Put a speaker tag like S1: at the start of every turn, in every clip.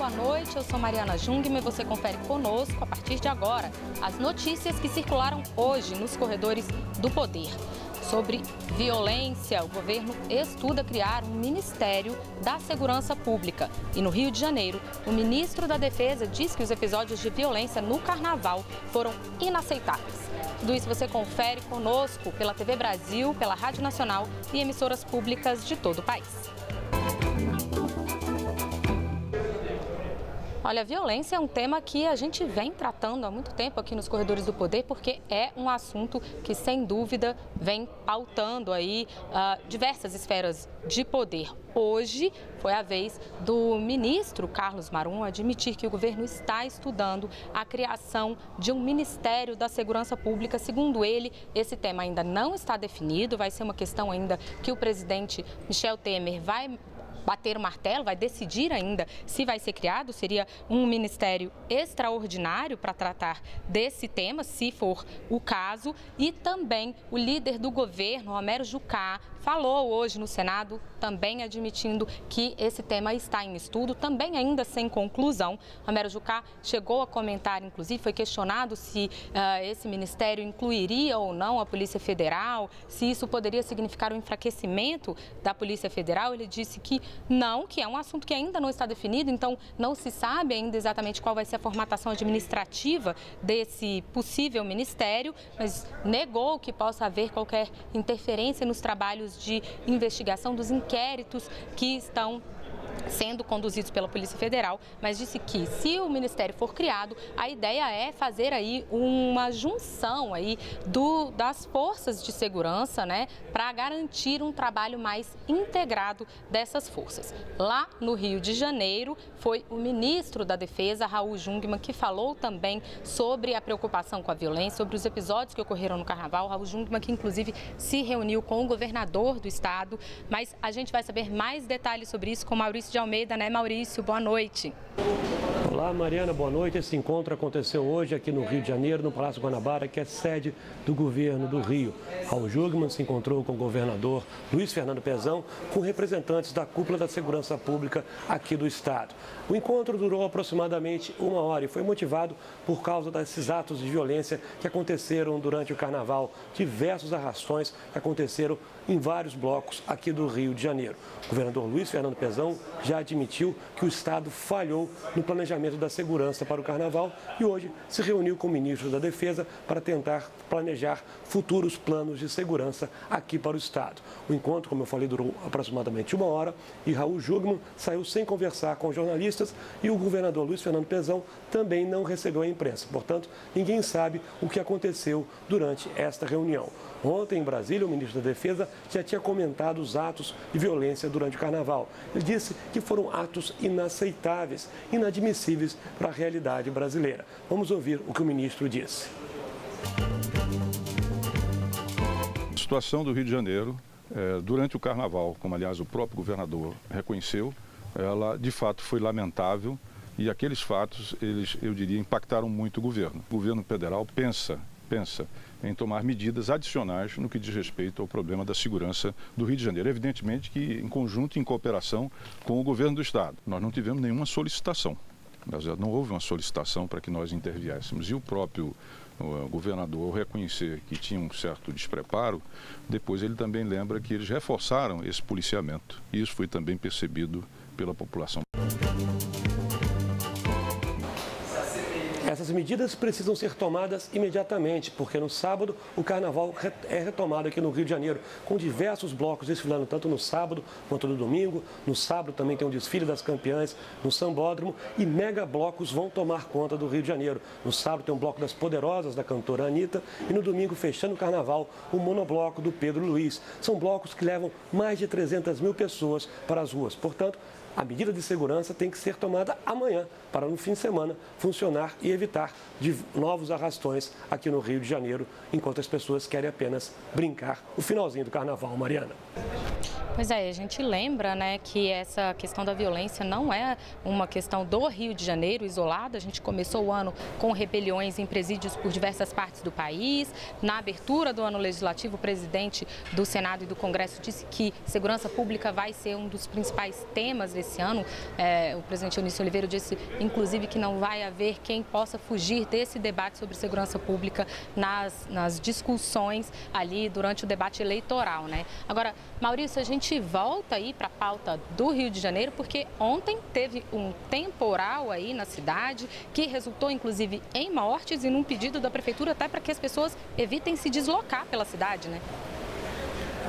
S1: boa noite. Eu sou Mariana Jungmann e você confere conosco, a partir de agora, as notícias que circularam hoje nos corredores do poder. Sobre violência, o governo estuda criar um Ministério da Segurança Pública. E no Rio de Janeiro, o ministro da Defesa diz que os episódios de violência no Carnaval foram inaceitáveis. Tudo isso você confere conosco pela TV Brasil, pela Rádio Nacional e emissoras públicas de todo o país. Olha, a violência é um tema que a gente vem tratando há muito tempo aqui nos corredores do poder, porque é um assunto que, sem dúvida, vem pautando aí diversas esferas de poder. Hoje foi a vez do ministro Carlos Marum admitir que o governo está estudando a criação de um Ministério da Segurança Pública. Segundo ele, esse tema ainda não está definido, vai ser uma questão ainda que o presidente Michel Temer vai bater o martelo, vai decidir ainda se vai ser criado. Seria um ministério extraordinário para tratar desse tema, se for o caso. E também o líder do governo, Romero Jucá, falou hoje no Senado, também admitindo que esse tema está em estudo, também ainda sem conclusão. Romero Jucá chegou a comentar, inclusive, foi questionado se esse ministério incluiria ou não a Polícia Federal, se isso poderia significar um enfraquecimento da Polícia Federal. Ele disse que não, que é um assunto que ainda não está definido, então não se sabe ainda exatamente qual vai ser a formatação administrativa desse possível ministério, mas negou que possa haver qualquer interferência nos trabalhos de investigação dos inquéritos que estão sendo conduzidos pela Polícia Federal, mas disse que, se o Ministério for criado, a ideia é fazer aí uma junção aí das forças de segurança, né, para garantir um trabalho mais integrado dessas forças. Lá no Rio de Janeiro, foi o ministro da Defesa, Raul Jungmann, que falou também sobre a preocupação com a violência, sobre os episódios que ocorreram no Carnaval. Raul Jungmann, que inclusive se reuniu com o governador do estado, mas a gente vai saber mais detalhes sobre isso com Maurício de Almeida, né, Maurício? Boa noite.
S2: Olá, Mariana, boa noite. Esse encontro aconteceu hoje aqui no Rio de Janeiro, no Palácio Guanabara, que é sede do governo do Rio. Raul Jungmann se encontrou com o governador Luiz Fernando Pezão, com representantes da cúpula da segurança pública aqui do estado. O encontro durou aproximadamente 1 hora e foi motivado por causa desses atos de violência que aconteceram durante o Carnaval, diversos arrastões que aconteceram em vários blocos aqui do Rio de Janeiro. O governador Luiz Fernando Pezão já admitiu que o estado falhou no planejamento da segurança para o Carnaval e hoje se reuniu com o ministro da Defesa para tentar planejar futuros planos de segurança aqui para o estado. O encontro, como eu falei, durou aproximadamente 1 hora e Raul Jungmann saiu sem conversar com jornalistas e o governador Luiz Fernando Pezão também não recebeu a imprensa. Portanto, ninguém sabe o que aconteceu durante esta reunião. Ontem, em Brasília, o ministro da Defesa já tinha comentado os atos de violência durante o Carnaval. Ele disse que foram atos inaceitáveis, inadmissíveis para a realidade brasileira. Vamos ouvir o que o ministro disse.
S3: A situação do Rio de Janeiro, durante o Carnaval, como aliás o próprio governador reconheceu, ela de fato foi lamentável e aqueles fatos, eu diria, impactaram muito o governo. O governo federal pensa em tomar medidas adicionais no que diz respeito ao problema da segurança do Rio de Janeiro. Evidentemente que em conjunto, em cooperação com o governo do estado. Nós não tivemos nenhuma solicitação, não houve uma solicitação para que nós interviéssemos. E o próprio governador, ao reconhecer que tinha um certo despreparo, depois ele também lembra que eles reforçaram esse policiamento. E isso foi também percebido pela população.
S2: Essas medidas precisam ser tomadas imediatamente, porque no sábado o Carnaval é retomado aqui no Rio de Janeiro, com diversos blocos desfilando tanto no sábado quanto no domingo. No sábado também tem um desfile das campeãs no Sambódromo e mega blocos vão tomar conta do Rio de Janeiro. No sábado tem um bloco das Poderosas, da cantora Anitta, e no domingo, fechando o Carnaval, o monobloco do Pedro Luiz. São blocos que levam mais de 300 mil pessoas para as ruas. Portanto, a medida de segurança tem que ser tomada amanhã, para no fim de semana funcionar e evitar de novos arrastões aqui no Rio de Janeiro, enquanto as pessoas querem apenas brincar o finalzinho do Carnaval, Mariana.
S1: Pois é, a gente lembra, né, que essa questão da violência não é uma questão do Rio de Janeiro isolada. A gente começou o ano com rebeliões em presídios por diversas partes do país. Na abertura do ano legislativo, o presidente do Senado e do Congresso disse que segurança pública vai ser um dos principais temas desse ano. O presidente Eunício Oliveira disse, inclusive, que não vai haver quem possa fugir desse debate sobre segurança pública nas discussões ali durante o debate eleitoral, né? Agora, Maurício, a gente volta aí para a pauta do Rio de Janeiro, porque ontem teve um temporal aí na cidade que resultou, inclusive, em mortes e num pedido da prefeitura até para que as pessoas evitem se deslocar pela cidade, né?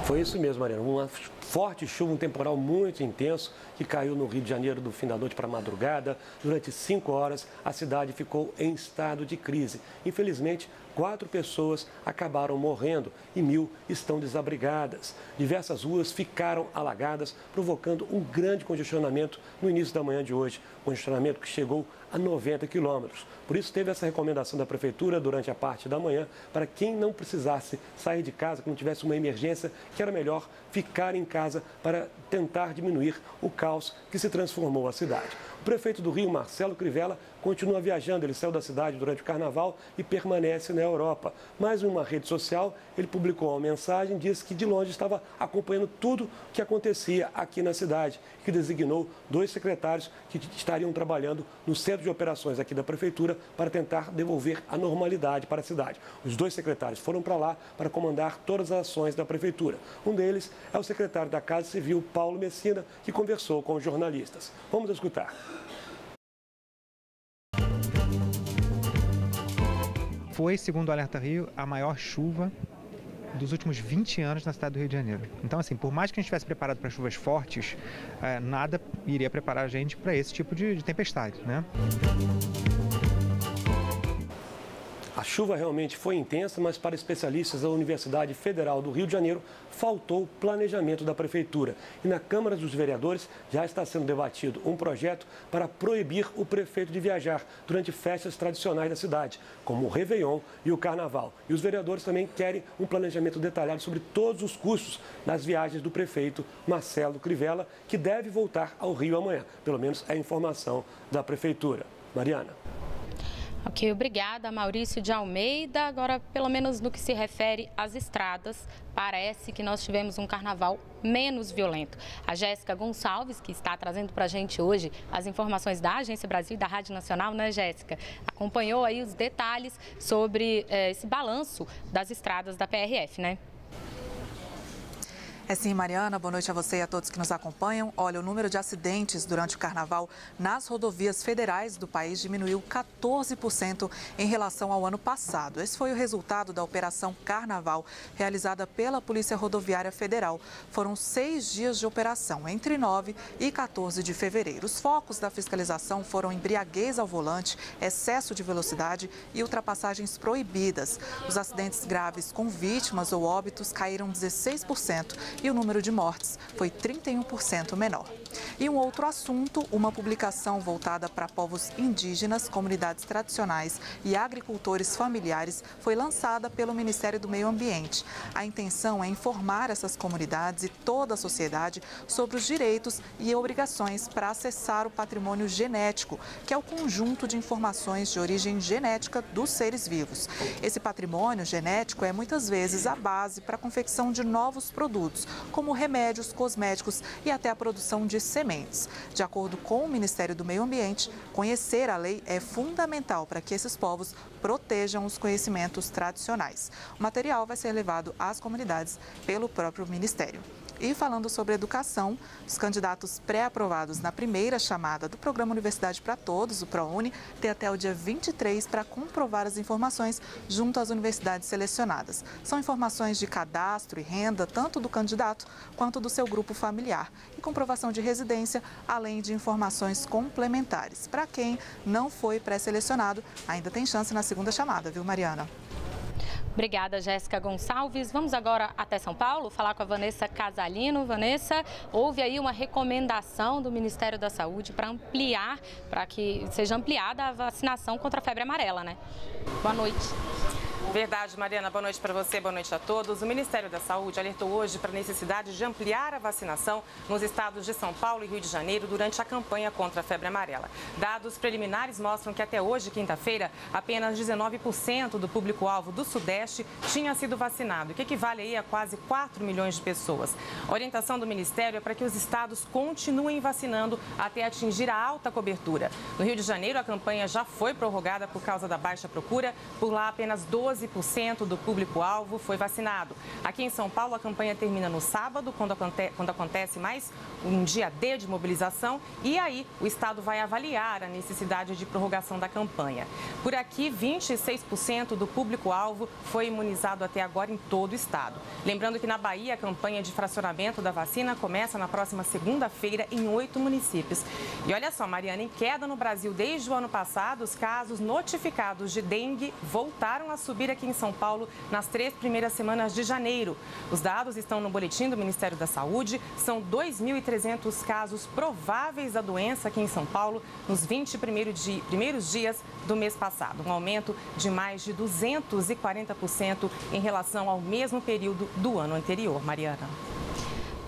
S2: Foi isso mesmo, Mariana. Uma forte chuva, um temporal muito intenso que caiu no Rio de Janeiro do fim da noite para a madrugada. Durante 5 horas, a cidade ficou em estado de crise. Infelizmente, 4 pessoas acabaram morrendo e 1.000 estão desabrigadas. Diversas ruas ficaram alagadas, provocando um grande congestionamento no início da manhã de hoje. Congestionamento que chegou a 90 quilômetros. Por isso, teve essa recomendação da Prefeitura durante a parte da manhã para quem não precisasse sair de casa, que não tivesse uma emergência, que era melhor ficar em casa para tentar diminuir o caos que se transformou a cidade. O prefeito do Rio, Marcelo Crivella, continua viajando. Ele saiu da cidade durante o carnaval e permanece na Europa. Mas em uma rede social, ele publicou uma mensagem e disse que de longe estava acompanhando tudo o que acontecia aqui na cidade, que designou 2 secretários que estariam trabalhando no centro de operações aqui da Prefeitura para tentar devolver a normalidade para a cidade. Os 2 secretários foram para lá para comandar todas as ações da Prefeitura. Um deles é o secretário da Casa Civil, Paulo Messina, que conversou com os jornalistas. Vamos escutar.
S4: Foi, segundo o Alerta Rio, a maior chuva dos últimos 20 anos na cidade do Rio de Janeiro. Então, assim, por mais que a gente estivesse preparado para chuvas fortes, nada iria preparar a gente para esse tipo de tempestade, né?
S2: A chuva realmente foi intensa, mas para especialistas da Universidade Federal do Rio de Janeiro, faltou planejamento da Prefeitura. E na Câmara dos Vereadores já está sendo debatido um projeto para proibir o prefeito de viajar durante festas tradicionais da cidade, como o Réveillon e o Carnaval. E os vereadores também querem um planejamento detalhado sobre todos os custos das viagens do prefeito Marcelo Crivella, que deve voltar ao Rio amanhã. Pelo menos é a informação da Prefeitura. Mariana.
S1: Ok, obrigada, Maurício de Almeida. Agora, pelo menos no que se refere às estradas, parece que nós tivemos um carnaval menos violento. A Jéssica Gonçalves, que está trazendo para a gente hoje as informações da Agência Brasil e da Rádio Nacional, né, Jéssica? Acompanhou aí os detalhes sobre esse balanço das estradas da PRF, né?
S5: É sim, Mariana, boa noite a você e a todos que nos acompanham. Olha, o número de acidentes durante o carnaval nas rodovias federais do país diminuiu 14% em relação ao ano passado. Esse foi o resultado da Operação Carnaval, realizada pela Polícia Rodoviária Federal. Foram 6 dias de operação, entre 9 e 14 de fevereiro. Os focos da fiscalização foram embriaguez ao volante, excesso de velocidade e ultrapassagens proibidas. Os acidentes graves com vítimas ou óbitos caíram 16%. E o número de mortes foi 31% menor. E um outro assunto, uma publicação voltada para povos indígenas, comunidades tradicionais e agricultores familiares, foi lançada pelo Ministério do Meio Ambiente. A intenção é informar essas comunidades e toda a sociedade sobre os direitos e obrigações para acessar o patrimônio genético, que é o conjunto de informações de origem genética dos seres vivos. Esse patrimônio genético é muitas vezes a base para a confecção de novos produtos, como remédios, cosméticos e até a produção de sementes. De acordo com o Ministério do Meio Ambiente, conhecer a lei é fundamental para que esses povos protejam os conhecimentos tradicionais. O material vai ser levado às comunidades pelo próprio Ministério. E falando sobre educação, os candidatos pré-aprovados na primeira chamada do Programa Universidade para Todos, o ProUni, têm até o dia 23 para comprovar as informações junto às universidades selecionadas. São informações de cadastro e renda, tanto do candidato quanto do seu grupo familiar, e comprovação de residência, além de informações complementares. Para quem não foi pré-selecionado, ainda tem chance na segunda chamada, viu, Mariana?
S1: Obrigada, Jéssica Gonçalves. Vamos agora até São Paulo falar com a Vanessa Casalino. Vanessa, houve aí uma recomendação do Ministério da Saúde para que seja ampliada a vacinação contra a febre amarela, né? Boa noite.
S6: Verdade, Mariana. Boa noite para você, boa noite a todos. O Ministério da Saúde alertou hoje para a necessidade de ampliar a vacinação nos estados de São Paulo e Rio de Janeiro durante a campanha contra a febre amarela. Dados preliminares mostram que até hoje, quinta-feira, apenas 19% do público-alvo do Sudeste tinha sido vacinado, o que equivale aí a quase 4 milhões de pessoas. A orientação do Ministério é para que os estados continuem vacinando até atingir a alta cobertura. No Rio de Janeiro, a campanha já foi prorrogada por causa da baixa procura. Por lá, apenas 12% do público-alvo foi vacinado. Aqui em São Paulo, a campanha termina no sábado, quando acontece mais um dia D de mobilização, e aí o estado vai avaliar a necessidade de prorrogação da campanha. Por aqui, 26% do público-alvo foi imunizado até agora em todo o estado. Lembrando que na Bahia, a campanha de fracionamento da vacina começa na próxima segunda-feira em 8 municípios. E olha só, Mariana, em queda no Brasil desde o ano passado, os casos notificados de dengue voltaram a subir aqui em São Paulo nas 3 primeiras semanas de janeiro. Os dados estão no boletim do Ministério da Saúde. São 2.300 casos prováveis da doença aqui em São Paulo nos 20 primeiros dias do mês passado. Um aumento de mais de 240% em relação ao mesmo período do ano anterior. Mariana.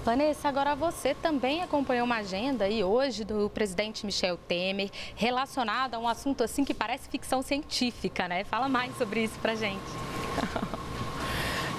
S1: Vanessa, agora você também acompanhou uma agenda aí hoje do presidente Michel Temer relacionada a um assunto assim que parece ficção científica, né? Fala mais sobre isso pra gente.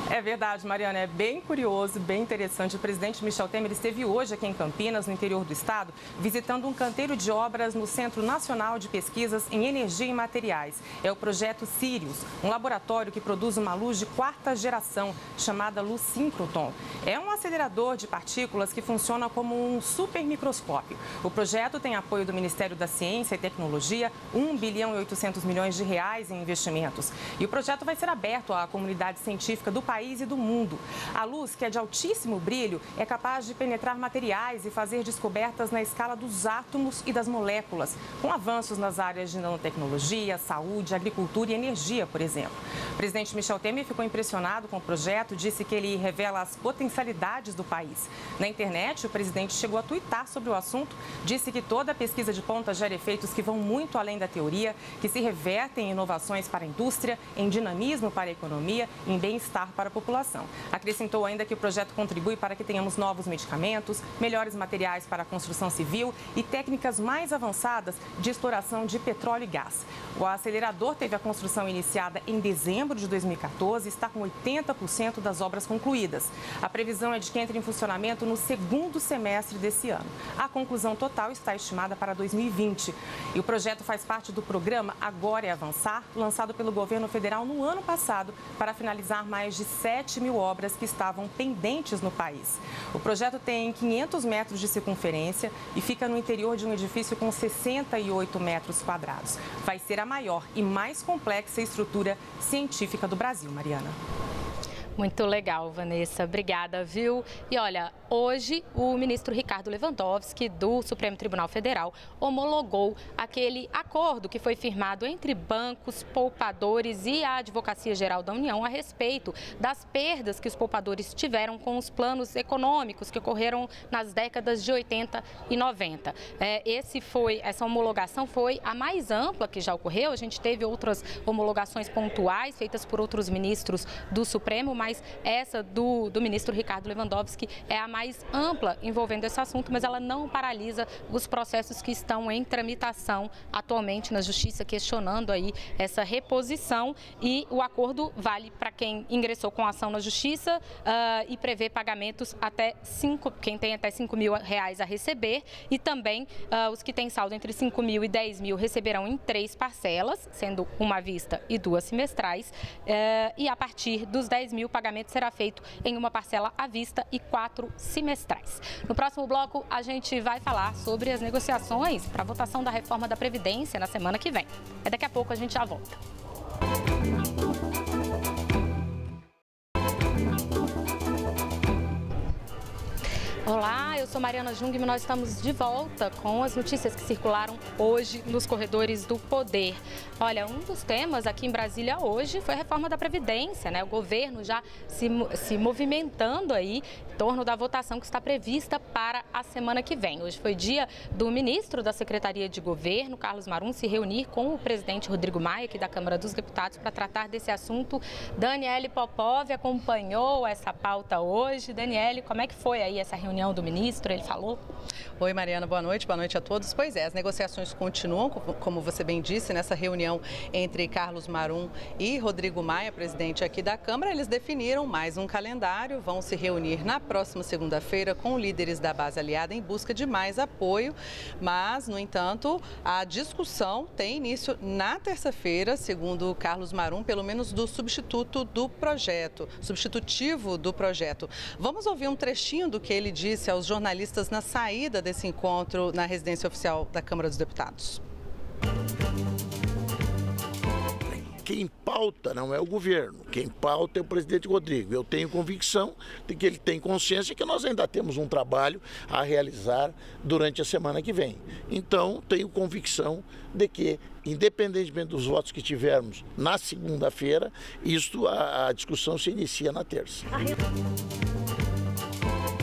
S6: É verdade, Mariana, é bem curioso, bem interessante. O presidente Michel Temer esteve hoje aqui em Campinas, no interior do estado, visitando um canteiro de obras no Centro Nacional de Pesquisas em Energia e Materiais. É o projeto Sirius, um laboratório que produz uma luz de 4ª geração, chamada luz síncroton. É um acelerador de partículas que funciona como um supermicroscópio. O projeto tem apoio do Ministério da Ciência e Tecnologia, 1 bilhão e 800 milhões de reais em investimentos. E o projeto vai ser aberto à comunidade científica do país e do mundo. A luz, que é de altíssimo brilho, é capaz de penetrar materiais e fazer descobertas na escala dos átomos e das moléculas, com avanços nas áreas de nanotecnologia, saúde, agricultura e energia, por exemplo. O presidente Michel Temer ficou impressionado com o projeto, disse que ele revela as potencialidades do país. Na internet, o presidente chegou a tuitar sobre o assunto, disse que toda pesquisa de ponta gera efeitos que vão muito além da teoria, que se revertem em inovações para a indústria, em dinamismo para a economia e em bem-estar para a população. Acrescentou ainda que o projeto contribui para que tenhamos novos medicamentos, melhores materiais para a construção civil e técnicas mais avançadas de exploração de petróleo e gás. O acelerador teve a construção iniciada em dezembro de 2014 e está com 80% das obras concluídas. A previsão é de que entre em funcionamento no 2º semestre desse ano. A conclusão total está estimada para 2020. E o projeto faz parte do programa Agora é Avançar, lançado pelo governo federal no ano passado para finalizar mais de 7.000 obras que estavam pendentes no país. O projeto tem 500 metros de circunferência e fica no interior de um edifício com 68 metros quadrados. Vai ser a maior e mais complexa estrutura científica do Brasil, Mariana.
S1: Muito legal, Vanessa. Obrigada, viu? E olha, hoje o ministro Ricardo Lewandowski, do Supremo Tribunal Federal, homologou aquele acordo que foi firmado entre bancos, poupadores e a Advocacia Geral da União a respeito das perdas que os poupadores tiveram com os econômicos que ocorreram nas décadas de 80 e 90. Essa homologação foi a mais ampla que já ocorreu. A gente teve outras homologações pontuais feitas por outros ministros do Supremo, mas essa do ministro Ricardo Lewandowski é a mais ampla envolvendo esse assunto, mas ela não paralisa os processos que estão em tramitação atualmente na Justiça, questionando aí essa reposição, e o acordo vale para quem ingressou com ação na Justiça e prevê pagamentos quem tem até R$5.000 a receber, e também os que têm saldo entre 5.000 e 10.000 receberão em 3 parcelas, sendo uma à vista e 2 semestrais, e a partir dos 10.000 o pagamento será feito em uma parcela à vista e 4 semestrais. No próximo bloco, a gente vai falar sobre as negociações para a votação da reforma da Previdência na semana que vem. Daqui a pouco a gente já volta. Olá, eu sou Mariana Jung e nós estamos de volta com as notícias que circularam hoje nos corredores do poder. Olha, um dos temas aqui em Brasília hoje foi a reforma da Previdência, né? O governo já se movimentando aí em torno da votação que está prevista para a semana que vem. Hoje foi dia do ministro da Secretaria de Governo, Carlos Marum, se reunir com o presidente Rodrigo Maia, aqui da Câmara dos Deputados, para tratar desse assunto. Daniele Popov acompanhou essa pauta hoje. Daniele, como é que foi aí essa reunião do ministro? Ele falou?
S7: Oi, Mariana, boa noite a todos. Pois é, as negociações continuam, como você bem disse, nessa reunião entre Carlos Marum e Rodrigo Maia, presidente aqui da Câmara. Eles definiram mais um calendário, vão se reunir na próxima segunda-feira com líderes da base aliada em busca de mais apoio, mas, no entanto, a discussão tem início na terça-feira, segundo Carlos Marum, pelo menos do substitutivo do projeto. Vamos ouvir um trechinho do que ele disse aos jornalistas na saída desse encontro na residência oficial da Câmara dos Deputados.
S8: Quem pauta não é o governo, quem pauta é o presidente Rodrigo. Eu tenho convicção de que ele tem consciência que nós ainda temos um trabalho a realizar durante a semana que vem. Então, tenho convicção de que, independentemente dos votos que tivermos na segunda-feira, a discussão se inicia na terça.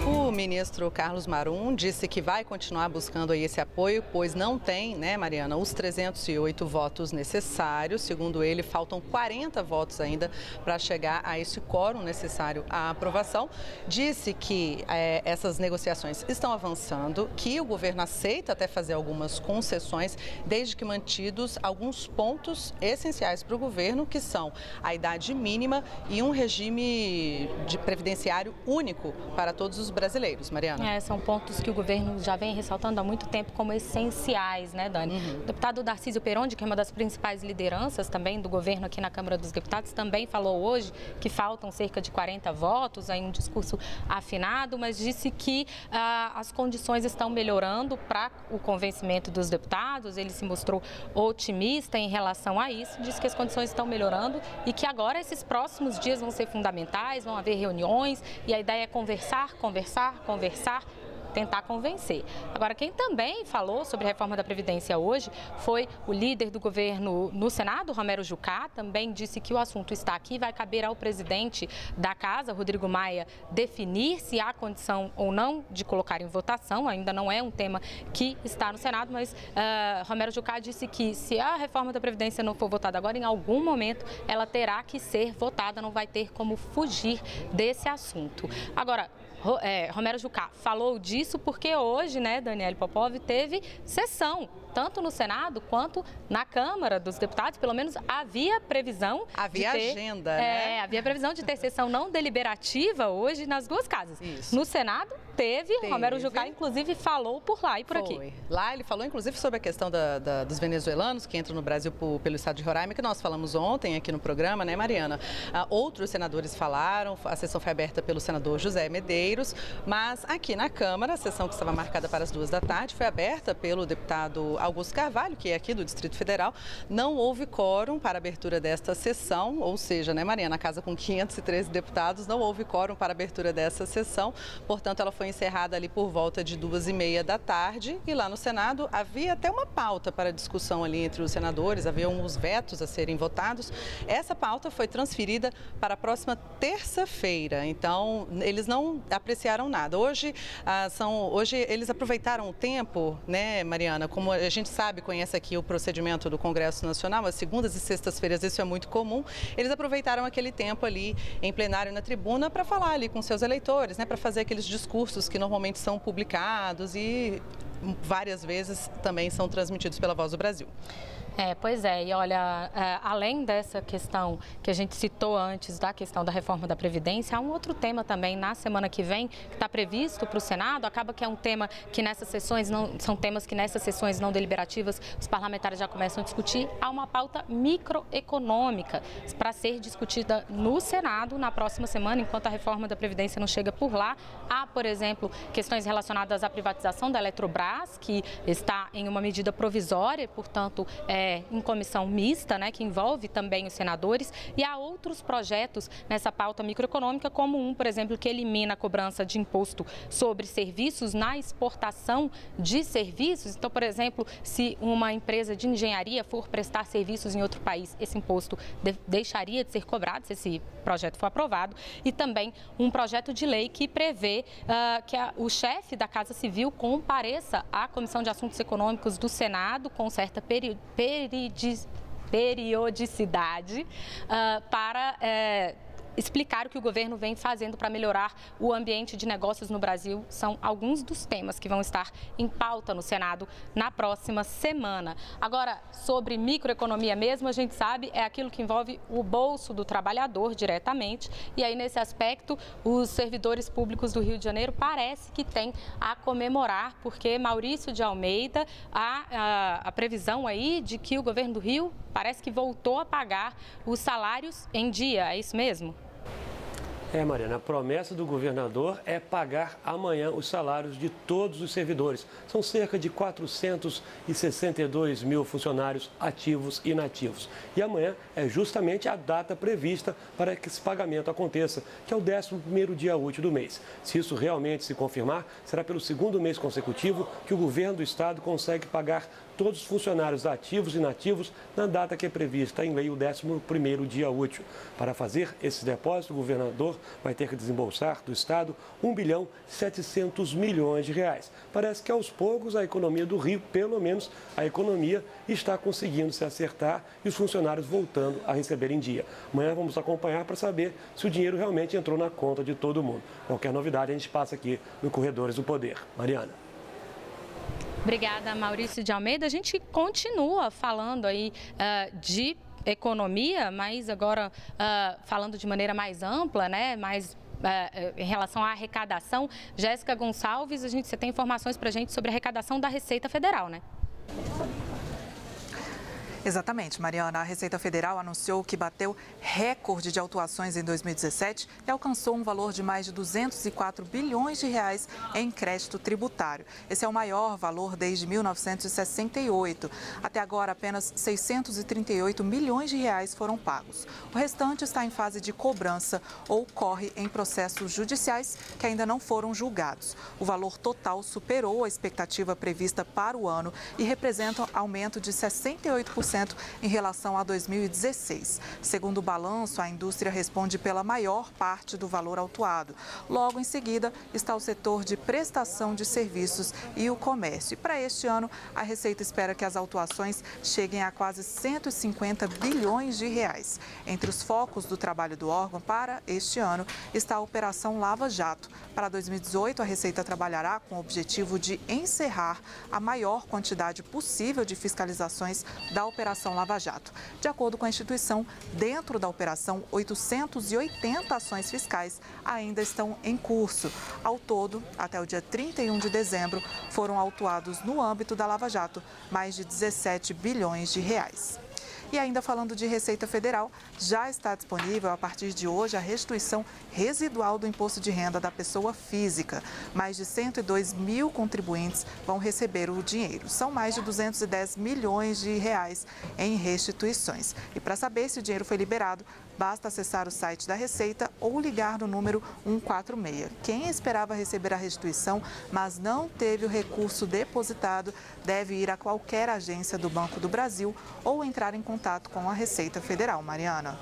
S7: O ministro Carlos Marum disse que vai continuar buscando aí esse apoio, pois não tem, né, Mariana, os 308 votos necessários. Segundo ele, faltam 40 votos ainda para chegar a esse quórum necessário à aprovação. Disse que essas negociações estão avançando, que o governo aceita até fazer algumas concessões, desde que mantidos alguns pontos essenciais para o governo, que são a idade mínima e um regime de previdenciário único para todos os brasileiros. Mariana.
S1: São pontos que o governo já vem ressaltando há muito tempo como essenciais, né, Dani? O deputado Darcísio Perondi, que é uma das principais lideranças também do governo aqui na Câmara dos Deputados, também falou hoje que faltam cerca de 40 votos, aí um discurso afinado, mas disse que as condições estão melhorando para o convencimento dos deputados. Ele se mostrou otimista em relação a isso, disse que as condições estão melhorando e que agora esses próximos dias vão ser fundamentais, vão haver reuniões e a ideia é conversar, tentar convencer. Agora, quem também falou sobre a reforma da Previdência hoje foi o líder do governo no Senado, Romero Jucá. Também disse que o assunto está aqui, vai caber ao presidente da Casa, Rodrigo Maia, definir se há condição ou não de colocar em votação. Ainda não é um tema que está no Senado, mas Romero Jucá disse que se a reforma da Previdência não for votada agora, em algum momento ela terá que ser votada, não vai ter como fugir desse assunto. Agora, Romero Jucá falou disso porque hoje, né, Daniele Popov, teve sessão, tanto no Senado quanto na Câmara dos Deputados. Pelo menos havia previsão
S7: agenda, né?
S1: Havia previsão de ter sessão não deliberativa hoje nas duas casas. Isso. No Senado teve. Romero Jucá, inclusive, falou por lá e por aqui.
S7: Lá ele falou, inclusive, sobre a questão dos venezuelanos que entram no Brasil pelo estado de Roraima, que nós falamos ontem aqui no programa, né, Mariana? Outros senadores falaram, a sessão foi aberta pelo senador José Medeiros, mas aqui na Câmara, a sessão que estava marcada para as 14h foi aberta pelo deputado Augusto Carvalho, que é aqui do Distrito Federal. Não houve quórum para a abertura desta sessão, ou seja, né, Mariana, a casa com 513 deputados, não houve quórum para a abertura dessa sessão, portanto, ela foi encerrada ali por volta de 14h30 e lá no Senado havia até uma pauta para discussão ali entre os senadores, havia uns vetos a serem votados. Essa pauta foi transferida para a próxima terça-feira, então eles não apreciaram nada. Hoje eles aproveitaram o tempo, né, Mariana, como a gente sabe, conhece aqui o procedimento do Congresso Nacional, as segundas e sextas-feiras isso é muito comum, eles aproveitaram aquele tempo ali em plenário na tribuna para falar ali com seus eleitores, né, para fazer aqueles discursos que normalmente são publicados e várias vezes também são transmitidos pela Voz do Brasil.
S1: Pois é, e olha, além dessa questão que a gente citou antes, da questão da reforma da Previdência, há um outro tema também na semana que vem, que está previsto para o Senado, acaba que é um tema que nessas sessões, são temas que nessas sessões não deliberativas os parlamentares já começam a discutir, há uma pauta microeconômica para ser discutida no Senado na próxima semana, enquanto a reforma da Previdência não chega por lá. Há, por exemplo, questões relacionadas à privatização da Eletrobras, que está em uma medida provisória, portanto, em comissão mista, né, que envolve também os senadores, e há outros projetos nessa pauta microeconômica, como um, por exemplo, que elimina a cobrança de imposto sobre serviços na exportação de serviços. Então, por exemplo, se uma empresa de engenharia for prestar serviços em outro país, esse imposto deixaria de ser cobrado se esse projeto for aprovado. E também um projeto de lei que prevê que o chefe da Casa Civil compareça à Comissão de Assuntos Econômicos do Senado com certa periodicidade para explicar o que o governo vem fazendo para melhorar o ambiente de negócios no Brasil. São alguns dos temas que vão estar em pauta no Senado na próxima semana. Agora, sobre microeconomia mesmo, a gente sabe, é aquilo que envolve o bolso do trabalhador diretamente. E aí, nesse aspecto, os servidores públicos do Rio de Janeiro parece que têm a comemorar, porque Maurício de Almeida, a previsão aí de que o governo do Rio parece que voltou a pagar os salários em dia. É isso mesmo?
S2: Mariana, a promessa do governador é pagar amanhã os salários de todos os servidores. São cerca de 462 mil funcionários ativos e inativos. E amanhã é justamente a data prevista para que esse pagamento aconteça, que é o 11º dia útil do mês. Se isso realmente se confirmar, será pelo segundo mês consecutivo que o governo do estado consegue pagar todos os funcionários ativos e inativos na data que é prevista em lei, o 11º dia útil. Para fazer esses depósitos, o governador vai ter que desembolsar do estado R$1,7 bilhão. Parece que aos poucos a economia do Rio, pelo menos a economia, está conseguindo se acertar e os funcionários voltando a receber em dia. Amanhã vamos acompanhar para saber se o dinheiro realmente entrou na conta de todo mundo. Qualquer novidade a gente passa aqui no Corredores do Poder. Mariana.
S1: Obrigada, Maurício de Almeida. A gente continua falando aí de economia, mas agora falando de maneira mais ampla, né? Em relação à arrecadação. Jéssica Gonçalves, você tem informações para a gente sobre a arrecadação da Receita Federal, né?
S5: Exatamente, Mariana. A Receita Federal anunciou que bateu recorde de autuações em 2017 e alcançou um valor de mais de 204 bilhões de reais em crédito tributário. Esse é o maior valor desde 1968. Até agora, apenas 638 milhões de reais foram pagos. O restante está em fase de cobrança ou corre em processos judiciais que ainda não foram julgados. O valor total superou a expectativa prevista para o ano e representa um aumento de 68% em relação a 2016. Segundo o balanço, a indústria responde pela maior parte do valor autuado. Logo em seguida está o setor de prestação de serviços e o comércio. E para este ano, a Receita espera que as autuações cheguem a quase 150 bilhões de reais. Entre os focos do trabalho do órgão para este ano está a Operação Lava Jato. Para 2018, a Receita trabalhará com o objetivo de encerrar a maior quantidade possível de fiscalizações da Operação Lava Jato. De acordo com a instituição, dentro da operação, 880 ações fiscais ainda estão em curso. Ao todo, até o dia 31 de dezembro, foram autuados no âmbito da Lava Jato mais de 17 bilhões de reais. E ainda falando de Receita Federal, já está disponível a partir de hoje a restituição residual do imposto de renda da pessoa física. Mais de 102 mil contribuintes vão receber o dinheiro. São mais de 210 milhões de reais em restituições. E para saber se o dinheiro foi liberado, basta acessar o site da Receita ou ligar no número 146. Quem esperava receber a restituição, mas não teve o recurso depositado, deve ir a qualquer agência do Banco do Brasil ou entrar em contato com a Receita Federal. Mariana.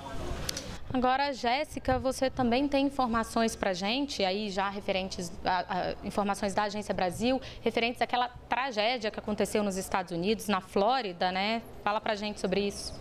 S1: Agora, Jéssica, você também tem informações para a gente, aí já referentes a informações da Agência Brasil, referentes àquela tragédia que aconteceu nos Estados Unidos, na Flórida, né? Fala para a gente sobre isso.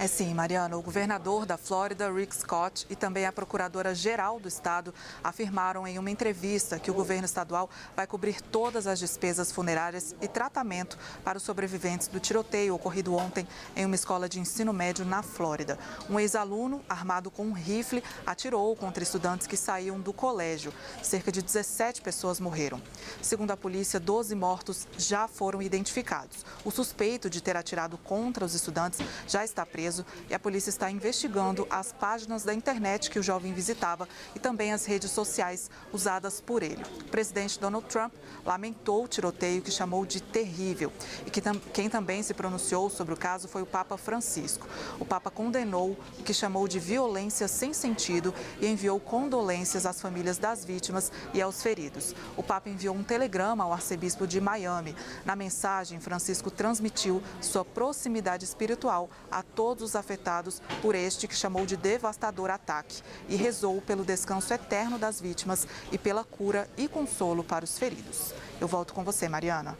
S5: É sim, Mariana. O governador da Flórida, Rick Scott, e também a procuradora-geral do estado afirmaram em uma entrevista que o governo estadual vai cobrir todas as despesas funerárias e tratamento para os sobreviventes do tiroteio ocorrido ontem em uma escola de ensino médio na Flórida. Um ex-aluno, armado com um rifle, atirou contra estudantes que saíam do colégio. Cerca de 17 pessoas morreram. Segundo a polícia, 12 mortos já foram identificados. O suspeito de ter atirado contra os estudantes já está preso preso e a polícia está investigando as páginas da internet que o jovem visitava e também as redes sociais usadas por ele. O presidente Donald Trump lamentou o tiroteio que chamou de terrível e quem também se pronunciou sobre o caso foi o Papa Francisco. O Papa condenou o que chamou de violência sem sentido e enviou condolências às famílias das vítimas e aos feridos. O Papa enviou um telegrama ao arcebispo de Miami. Na mensagem, Francisco transmitiu sua proximidade espiritual a todos os afetados por este que chamou de devastador ataque e rezou pelo descanso eterno das vítimas e pela cura e consolo para os feridos. Eu volto com você, Mariana.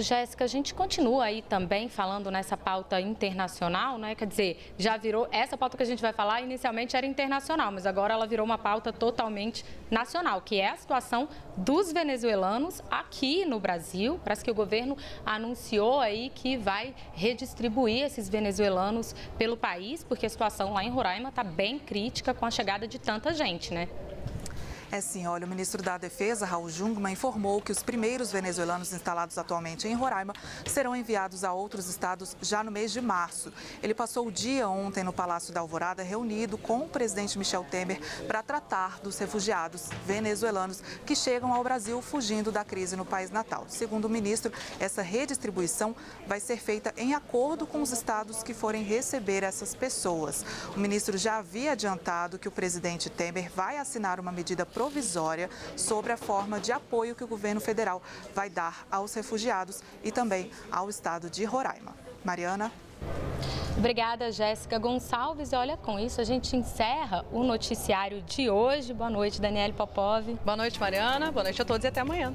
S1: Jéssica, a gente continua aí também falando nessa pauta internacional, né? Quer dizer, já virou, essa pauta que a gente vai falar inicialmente era internacional, mas agora ela virou uma pauta totalmente nacional, que é a situação dos venezuelanos aqui no Brasil. Parece que o governo anunciou aí que vai redistribuir esses venezuelanos pelo país, porque a situação lá em Roraima está bem crítica com a chegada de tanta gente, né?
S5: É sim, olha, o ministro da Defesa, Raul Jungmann, informou que os primeiros venezuelanos instalados atualmente em Roraima serão enviados a outros estados já no mês de março. Ele passou o dia ontem no Palácio da Alvorada reunido com o presidente Michel Temer para tratar dos refugiados venezuelanos que chegam ao Brasil fugindo da crise no país natal. Segundo o ministro, essa redistribuição vai ser feita em acordo com os estados que forem receber essas pessoas. O ministro já havia adiantado que o presidente Temer vai assinar uma medida provisória sobre a forma de apoio que o governo federal vai dar aos refugiados e também ao estado de Roraima. Mariana.
S1: Obrigada, Jéssica Gonçalves. E olha, com isso a gente encerra o noticiário de hoje. Boa noite, Daniele Popov.
S7: Boa noite, Mariana. Boa noite a todos e até amanhã.